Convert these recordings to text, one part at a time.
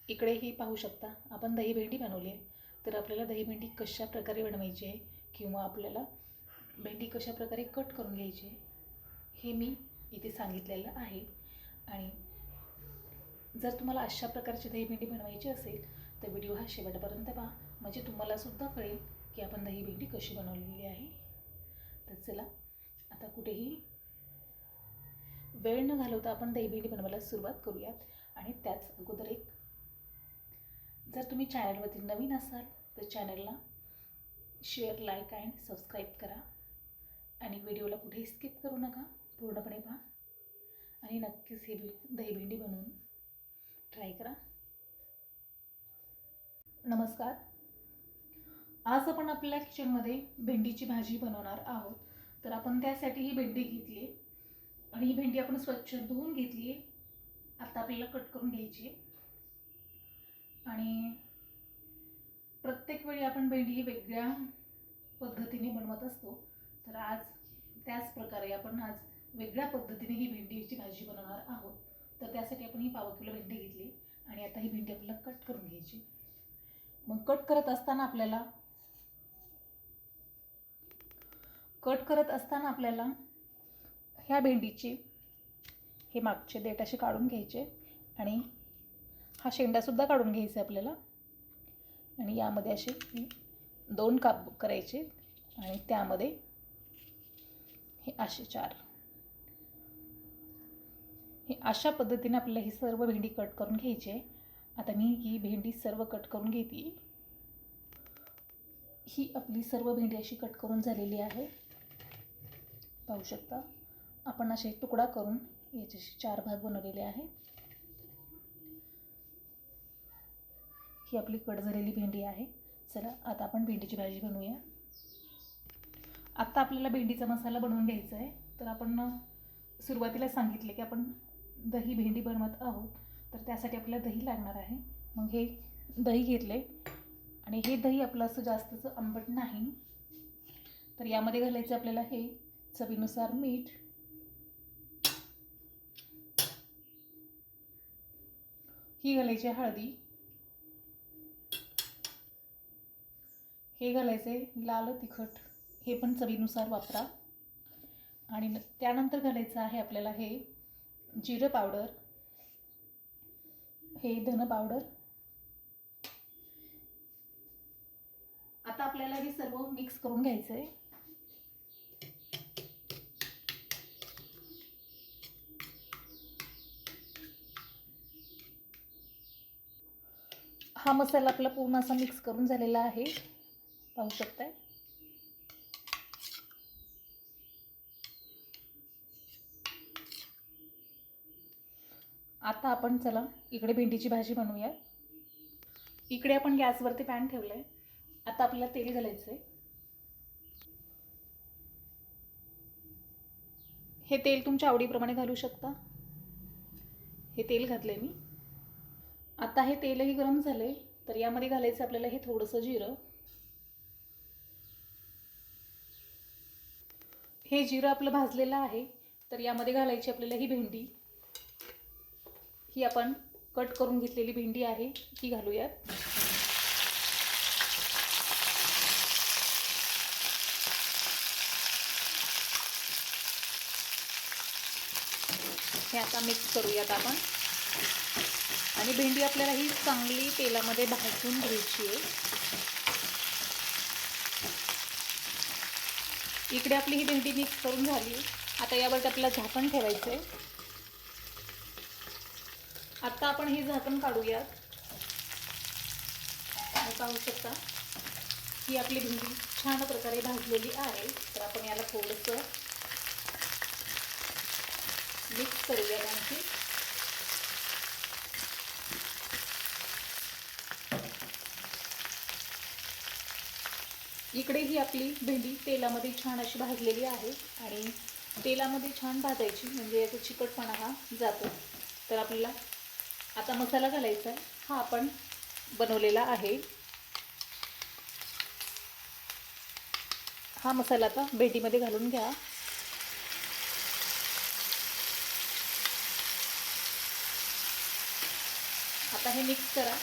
इकडेही पाहू शकता आपण दही भेंडी बनवली आहे. तर आपल्याला दही भेंडी कशा प्रकारे बनवायची आहे किंवा आपल्याला भेंडी कशा प्रकारे कट करून घ्यायची आहे हे मी इथे सांगितलेलं आहे. आणि जर तुम्हाला अशा प्रकारची दही भेंडी बनवायची असेल तर व्हिडिओ हा शेवटपर्यंत पहा, म्हणजे तुम्हालासुद्धा कळेल की आपण दही भेंडी कशी बनवलेली आहे. तर चला आता कुठेही वेळ न घालवता आपण दही भेंडी बनवायला सुरुवात करूयात. आणि त्याच अगोदर जर तुम्ही चॅनलवरती नवीन असाल तर चॅनलला शेअर, लाईक अँड सबस्क्राईब करा. आणि व्हिडिओला कुठेही स्किप करू नका, पूर्णपणे पहा आणि नक्कीच ही दही भेंडी बनवून ट्राय करा. नमस्कार. आज आपण आपल्या किचनमध्ये भेंडीची भाजी बनवणार आहोत. तर आपण त्यासाठी ही भेंडी घेतली आहे आणि ही भेंडी आपण स्वच्छ धुवून घेतली आहे. आता आपल्याला कट करून घ्यायची आहे. आणि प्रत्येक वेळी आपण भेंडी ही वेगळ्या पद्धतीने बनवत असतो, तर आज त्याच प्रकारे आपण आज वेगळ्या पद्धतीने ही भेंडीची भाजी बनवणार आहोत. तर त्यासाठी आपण ही पाव किलो भेंडी घेतली आणि आता ही भेंडी आपल्याला कट करून घ्यायची. मग कट करत असताना आपल्याला ह्या भेंडीचे हे मागचे देठ असे काढून घ्यायचे आणि हा शेंडासुद्धा काढून घ्यायचा आपल्याला. आणि यामध्ये असे 2 काप करायचे आणि त्यामध्ये हे असे 4. हे अशा पद्धतीने आपल्याला ही सर्व भेंडी कट करून घ्यायची आहे. आता मी ही भेंडी सर्व कट करून घेते. ही आपली सर्व भेंडी अशी कट करून झालेली आहे. पाहू शकता आपण असे तुकडा करून याचे 4 भाग बनवलेले आहेत. ही आपली कट झालेली भेंडी आहे. चला आता आपण भेंडीची भाजी बनवूया. आता आपल्याला भेंडीचा मसाला बनवून घ्यायचा आहे. तर आपण सुरुवातीला सांगितले की आपण दही भेंडी बनवत आहोत, तर त्यासाठी आपल्याला दही लागणार आहे. मग हे दही घेतले आणि हे दही आपलं असं जास्तचं आंबट नाही, तर यामध्ये घालायचं आपल्याला हे चवीनुसार मीठ, ही घालायची हळदी, हे घालायचे लाल तिखट, हे पण चवीनुसार वापरा. आणि त्यानंतर घालायचं आहे आपल्याला हे जिरं पावडर, हे धन पावडर. आता आपल्याला हे सर्व मिक्स करून घ्यायचं आहे. हा मसाला आपला पूर्ण असा मिक्स करून झालेला आहे, पाहू शकताय. आता आपण चला इकडे भेंडीची भाजी बनवूया. इकडे आपण गॅसवरती पॅन ठेवलं आहे. आता आपल्याला तेल घालायचं आहे. हे तेल तुमच्या आवडीप्रमाणे घालू शकता. हे तेल घातलं आहे मी. आता हे तेलही गरम झालं आहे, तर यामध्ये घालायचं आपल्याला हे थोडंसं जिरं. हे जिरं आपलं भाजलेलं आहे, तर यामध्ये घालायची आपल्याला ही भेंडी. ही आपण कट करून घेतलेली भेंडी आहे, ही घालूयात. हे आता मिक्स करूयात आपण. आणि भेंडी आपल्याला ही चांगली तेलामध्ये भाजून घ्यायची आहे. इकडे आपली ही भेंडी मिक्स करून झाली. आता यावर आपल्याला झाकण ठेवायचं आहे. आता आपण हे झाकण काढूयात. पाहू शकता ही आपली भेंडी छान प्रकारे भाजलेली आहे. तर आपण याला थोडंसं मिक्स करूयात. आणखी इकडे ही आपली भेंडी तेलामध्ये छान अशी भाजलेली आहे. आणि तेलामध्ये छान भाजायची, म्हणजे याचा चिकटपणा हा जातो. तर आपल्याला आता मसाला घालायचा आहे. हा आपण बनवलेला आहे. हा मसाला आता भेंडीमध्ये घालून घ्या. आता आता हे मिक्स करा.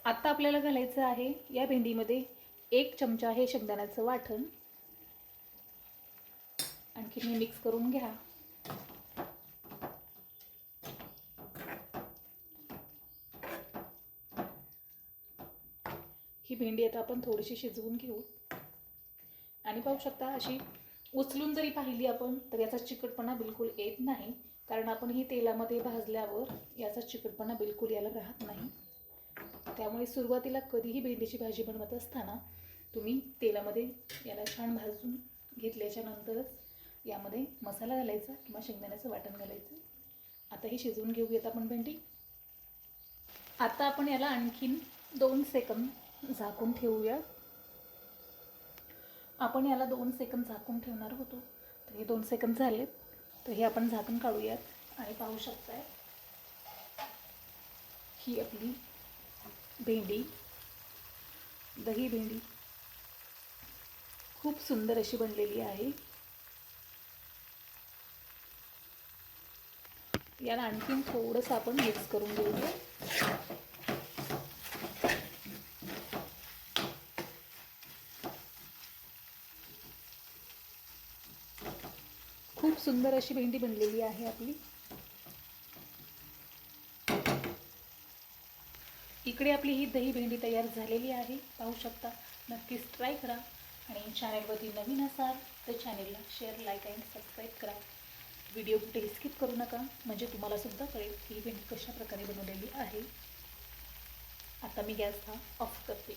आता आपल्याला घालायचं आहे या भेंडीमध्ये 1 चमचा हे शेंगदाण्याचं वाटण. आणखी हे मिक्स करून घ्या. ही भेंडी आता आपण थोडीशी शिजवून घेऊ. आणि पाहू शकता अशी उचलून जरी पाहिली आपण तर याचा चिकटपणा बिलकुल येत नाही, कारण आपण ही तेलामध्ये भाजल्यावर याचा चिकटपणा बिलकुल याला राहत नाही. त्यामुळे सुरुवातीला कधीही भेंडीची भाजी बनवत असताना तुम्ही तेलामध्ये याला छान भाजून घेतल्याच्या नंतरच यामध्ये मसाला घालायचा किंवा शेंगदाण्याचं वाटण घालायचं. आता ही शिजवून घेऊयात आपण भेंडी. आता आपण याला आणखीन 2 सेकंद झाकून ठेवूया. आपण याला 2 सेकंद झाकून ठेवणार होतो, तर हे 2 सेकंद झालेत. तर हे आपण झाकण काढूयात आणि पाहू शकताय ही आपली भेंडी, दही भेंडी खूप सुंदर अशी बनलेली आहे. याला आणखीन थोडंसं आपण मिक्स करून घेऊया. खूप सुंदर अशी भेंडी बनलेली आहे आपली. इकडे आपली ही दही भेंडी तयार झालेली आहे. पाहू शकता. नक्कीच ट्राय करा. आणि चॅनलवरती नवीन असाल तर चॅनलला शेअर, लाईक आणि सबस्क्राईब करा. व्हिडिओ कुठे स्किप करू नका, म्हणजे तुम्हाला सुद्धा कळेल की ही भेंडी कशा प्रकारे बनवलेली आहे. आता मी गॅस हा ऑफ करते.